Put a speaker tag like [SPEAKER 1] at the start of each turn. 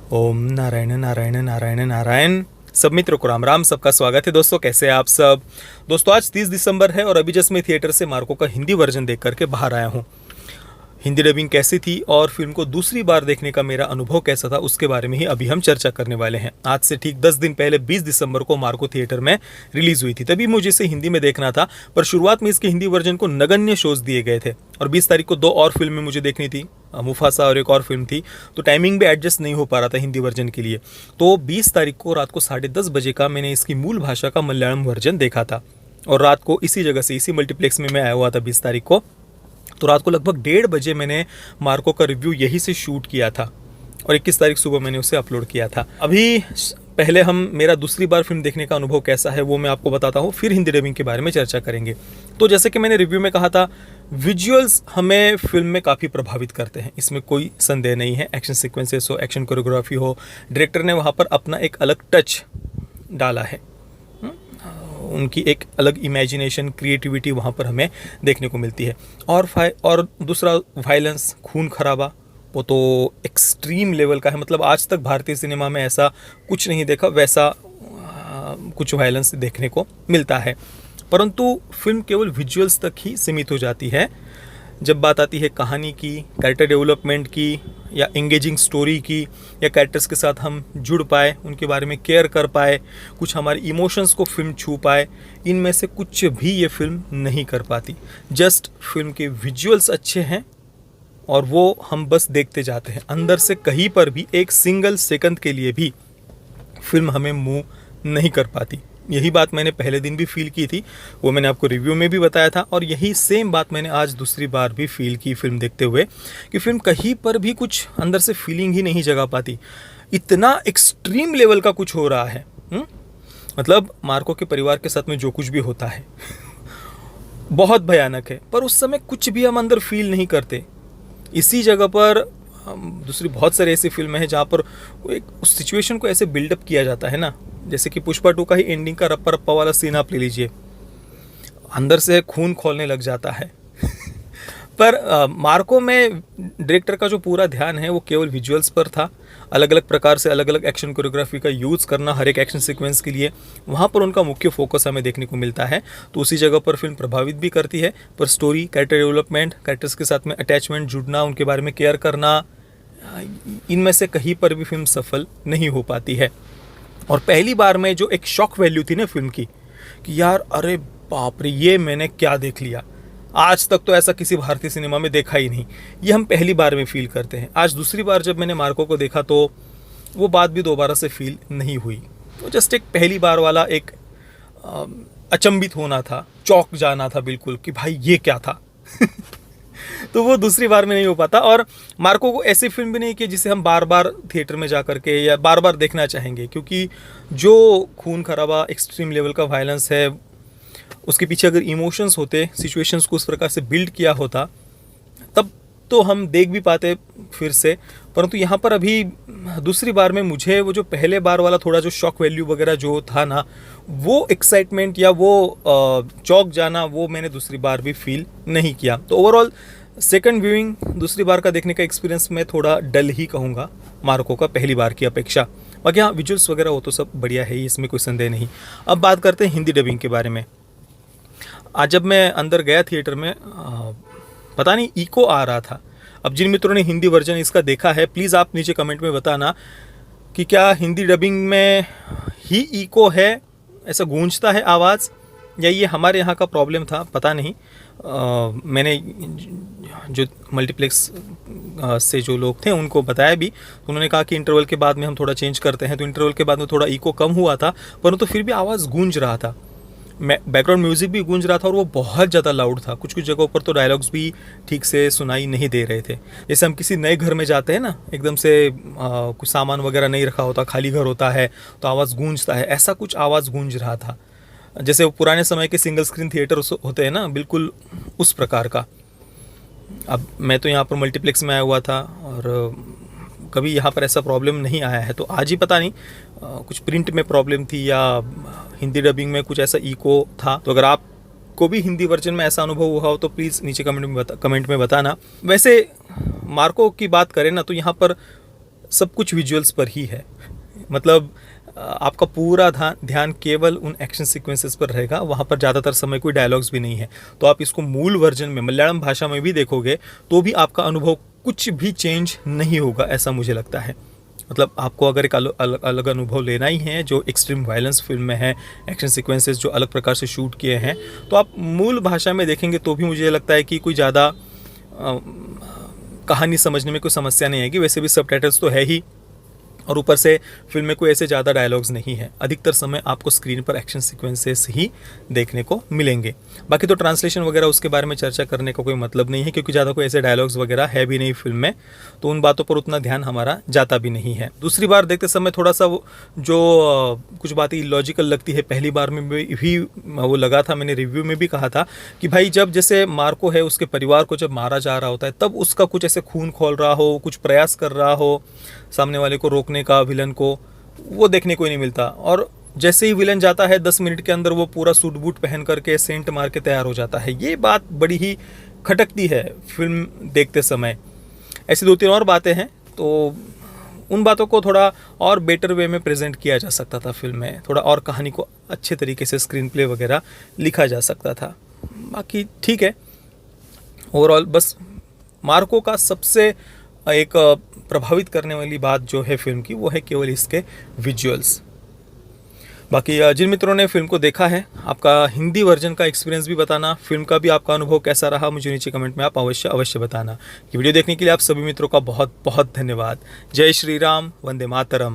[SPEAKER 1] ओम नारायण नारायण नारायण नारायण। सब मित्रों को राम राम। सबका स्वागत है दोस्तों, कैसे हैं आप सब। दोस्तों आज 30 दिसंबर है और अभी जस्ट मैं थिएटर से मार्को का हिंदी वर्जन देख करके बाहर आया हूँ। हिंदी डबिंग कैसी थी और फिल्म को दूसरी बार देखने का मेरा अनुभव कैसा था, उसके बारे में ही अभी हम चर्चा करने वाले हैं। आज से ठीक 10 दिन पहले 20 दिसंबर को मार्को थिएटर में रिलीज हुई थी, तभी मुझे इसे हिंदी में देखना था, पर शुरुआत में इसके हिंदी वर्जन को नगण्य शोज दिए गए थे और 20 तारीख को 2 और फिल्में मुझे देखनी थी, मुफासा और एक और फिल्म थी, तो टाइमिंग भी एडजस्ट नहीं हो पा रहा था हिंदी वर्जन के लिए। तो 20 तारीख को रात को 10:30 बजे का मैंने इसकी मूल भाषा का मलयालम वर्जन देखा था और रात को इसी जगह से, इसी मल्टीप्लेक्स में मैं आया हुआ था 20 तारीख को। तो रात को लगभग 1:30 बजे मैंने मार्को का रिव्यू यहीं से शूट किया था और 21 तारीख सुबह मैंने उसे अपलोड किया था। अभी पहले हम मेरा दूसरी बार फिल्म देखने का अनुभव कैसा है वो मैं आपको बताता हूँ, फिर हिंदी डबिंग के बारे में चर्चा करेंगे। तो जैसे कि मैंने रिव्यू में कहा था, विजुअल्स हमें फिल्म में काफ़ी प्रभावित करते हैं, इसमें कोई संदेह नहीं है। एक्शन सीक्वेंसेस हो, एक्शन कोरियोग्राफी हो, डायरेक्टर ने वहाँ पर अपना एक अलग टच डाला है। उनकी एक अलग इमेजिनेशन, क्रिएटिविटी वहाँ पर हमें देखने को मिलती है। और दूसरा वायलेंस, खून खराबा, वो तो एक्सट्रीम लेवल का है। मतलब आज तक भारतीय सिनेमा में ऐसा कुछ नहीं देखा, वैसा कुछ वायलेंस देखने को मिलता है। परंतु फिल्म केवल विजुअल्स तक ही सीमित हो जाती है। जब बात आती है कहानी की, कैरेक्टर डेवलपमेंट की, या एंगेजिंग स्टोरी की, या कैरेक्टर्स के साथ हम जुड़ पाए, उनके बारे में केयर कर पाए, कुछ हमारे इमोशंस को फिल्म छू पाए, इनमें से कुछ भी ये फिल्म नहीं कर पाती। जस्ट फिल्म के विजुअल्स अच्छे हैं और वो हम बस देखते जाते हैं। अंदर से कहीं पर भी एक सिंगल सेकंड के लिए भी फिल्म हमें मूव नहीं कर पाती। यही बात मैंने पहले दिन भी फील की थी, वो मैंने आपको रिव्यू में भी बताया था, और यही सेम बात मैंने आज दूसरी बार भी फील की फिल्म देखते हुए, कि फिल्म कहीं पर भी कुछ अंदर से फीलिंग ही नहीं जगा पाती। इतना एक्सट्रीम लेवल का कुछ हो रहा है। मतलब मार्को के परिवार के साथ में जो कुछ भी होता है बहुत भयानक है, पर उस समय कुछ भी हम अंदर फील नहीं करते। इसी जगह पर दूसरी बहुत सारी ऐसी फिल्में हैं जहाँ पर एक उस सिचुएशन को ऐसे बिल्डअप किया जाता है ना, जैसे कि पुष्पा 2 का ही एंडिंग का रप्पा रप्पा वाला सीन आप ले लीजिए, अंदर से खून खोलने लग जाता है। पर मार्को में डायरेक्टर का जो पूरा ध्यान है वो केवल विजुअल्स पर था। अलग अलग प्रकार से अलग अलग एक्शन कोरियोग्राफी का यूज़ करना हर एक एक्शन सीक्वेंस के लिए, वहाँ पर उनका मुख्य फोकस हमें देखने को मिलता है। तो उसी जगह पर फिल्म प्रभावित भी करती है, पर स्टोरी, कैरेक्टर डेवलपमेंट, कैरेक्टर्स के साथ में अटैचमेंट, जुड़ना, उनके बारे में केयर करना, इनमें से कहीं पर भी फिल्म सफल नहीं हो पाती है। और पहली बार में जो एक शॉक वैल्यू थी ना फिल्म की, कि यार अरे बाप रे, ये मैंने क्या देख लिया, आज तक तो ऐसा किसी भारतीय सिनेमा में देखा ही नहीं, ये हम पहली बार में फील करते हैं। आज दूसरी बार जब मैंने मार्को को देखा तो वो बात भी दोबारा से फील नहीं हुई। तो जस्ट एक पहली बार वाला एक अचंभित होना था, चौंक जाना था बिल्कुल, कि भाई ये क्या था। तो वो दूसरी बार में नहीं हो पाता। और मार्को को ऐसी फिल्म भी नहीं कि जिसे हम बार बार थिएटर में जा करके या बार बार देखना चाहेंगे, क्योंकि जो खून खराबा, एक्सट्रीम लेवल का वायलेंस है, उसके पीछे अगर इमोशंस होते, सिचुएशंस को उस प्रकार से बिल्ड किया होता, तब तो हम देख भी पाते फिर से। परंतु यहाँ पर अभी दूसरी बार में मुझे वो जो पहले बार वाला थोड़ा जो शॉक वैल्यू वगैरह जो था ना, वो एक्साइटमेंट या वो चौंक जाना, वो मैंने दूसरी बार भी फील नहीं किया। तो ओवरऑल सेकंड व्यूइंग, दूसरी बार का देखने का एक्सपीरियंस मैं थोड़ा डल ही कहूँगा मार्को का, पहली बार की अपेक्षा। बाकी हाँ, विजुअल्स वगैरह वो तो सब बढ़िया है ही, इसमें कोई संदेह नहीं। अब बात करते हैं हिंदी डबिंग के बारे में। आज जब मैं अंदर गया थिएटर में, पता नहीं इको आ रहा था। अब जिन मित्रों ने हिंदी वर्जन इसका देखा है, प्लीज़ आप नीचे कमेंट में बताना कि क्या हिंदी डबिंग में ही इको है, ऐसा गूंजता है आवाज़, या ये हमारे यहाँ का प्रॉब्लम था, पता नहीं। मैंने जो मल्टीप्लेक्स से जो लोग थे उनको बताया भी, उन्होंने कहा कि इंटरवल के बाद में हम थोड़ा चेंज करते हैं। तो इंटरवल के बाद में थोड़ा इको कम हुआ था, परंतु फिर भी आवाज़ गूंज रहा था, बैकग्राउंड म्यूजिक भी गूंज रहा था, और वो बहुत ज़्यादा लाउड था। कुछ कुछ जगहों पर तो डायलॉग्स भी ठीक से सुनाई नहीं दे रहे थे। जैसे हम किसी नए घर में जाते हैं ना, एकदम से कुछ सामान वगैरह नहीं रखा होता, खाली घर होता है, तो आवाज़ गूंजता है, ऐसा कुछ आवाज़ गूंज रहा था। जैसे वो पुराने समय के सिंगल स्क्रीन थिएटर होते हैं ना, बिल्कुल उस प्रकार का। अब मैं तो यहाँ पर मल्टीप्लेक्स में आया हुआ था और कभी यहाँ पर ऐसा प्रॉब्लम नहीं आया है। तो आज ही पता नहीं कुछ प्रिंट में प्रॉब्लम थी या हिंदी डबिंग में कुछ ऐसा इको था। तो अगर आपको भी हिंदी वर्जन में ऐसा अनुभव हुआ हो तो प्लीज़ नीचे कमेंट में बताना। वैसे मार्को की बात करें ना, तो यहाँ पर सब कुछ विजुअल्स पर ही है। मतलब आपका पूरा ध्यान केवल उन एक्शन सीक्वेंसेस पर रहेगा, वहाँ पर ज़्यादातर समय कोई डायलॉग्स भी नहीं है। तो आप इसको मूल वर्जन में मलयालम भाषा में भी देखोगे तो भी आपका अनुभव कुछ भी चेंज नहीं होगा, ऐसा मुझे लगता है। मतलब आपको अगर एक अलग अनुभव लेना ही है, जो एक्सट्रीम वायलेंस फिल्म में है, एक्शन सीक्वेंसेस जो अलग प्रकार से शूट किए हैं, तो आप मूल भाषा में देखेंगे तो भी मुझे लगता है कि कोई ज़्यादा कहानी समझने में कोई समस्या नहीं आएगी। वैसे भी सबटाइटल्स तो है ही, और ऊपर से फिल्म में कोई ऐसे ज़्यादा डायलॉग्स नहीं है। अधिकतर समय आपको स्क्रीन पर एक्शन सीक्वेंसेस ही देखने को मिलेंगे। बाकी तो ट्रांसलेशन वगैरह उसके बारे में चर्चा करने का कोई मतलब नहीं है, क्योंकि ज़्यादा कोई ऐसे डायलॉग्स वगैरह है भी नहीं फिल्म में, तो उन बातों पर उतना ध्यान हमारा जाता भी नहीं है। दूसरी बार देखते समय थोड़ा सा कुछ बातें इलॉजिकल लगती है। पहली बार में भी वो लगा था, मैंने रिव्यू में भी कहा था कि भाई जब जैसे मार्को है उसके परिवार को जब मारा जा रहा होता है, तब उसका कुछ ऐसे खून खोल रहा हो, कुछ प्रयास कर रहा हो सामने वाले को रोकने का, विलन को, वो देखने को ही नहीं मिलता। और जैसे ही विलन जाता है 10 मिनट के अंदर वो पूरा सूट बूट पहन करके सेंट मार के तैयार हो जाता है। ये बात बड़ी ही खटकती है फिल्म देखते समय। ऐसी 2-3 और बातें हैं, तो उन बातों को थोड़ा और बेटर वे में प्रेजेंट किया जा सकता था फिल्म में, थोड़ा और कहानी को अच्छे तरीके से स्क्रीन प्ले वगैरह लिखा जा सकता था। बाकी ठीक है, ओवरऑल बस मार्को का सबसे एक प्रभावित करने वाली बात जो है फिल्म की, वो है केवल इसके विजुअल्स। बाकी जिन मित्रों ने फिल्म को देखा है, आपका हिंदी वर्जन का एक्सपीरियंस भी बताना, फिल्म का भी आपका अनुभव कैसा रहा, मुझे नीचे कमेंट में आप अवश्य बताना। ये वीडियो देखने के लिए आप सभी मित्रों का बहुत बहुत धन्यवाद। जय श्री राम, वंदे मातरम।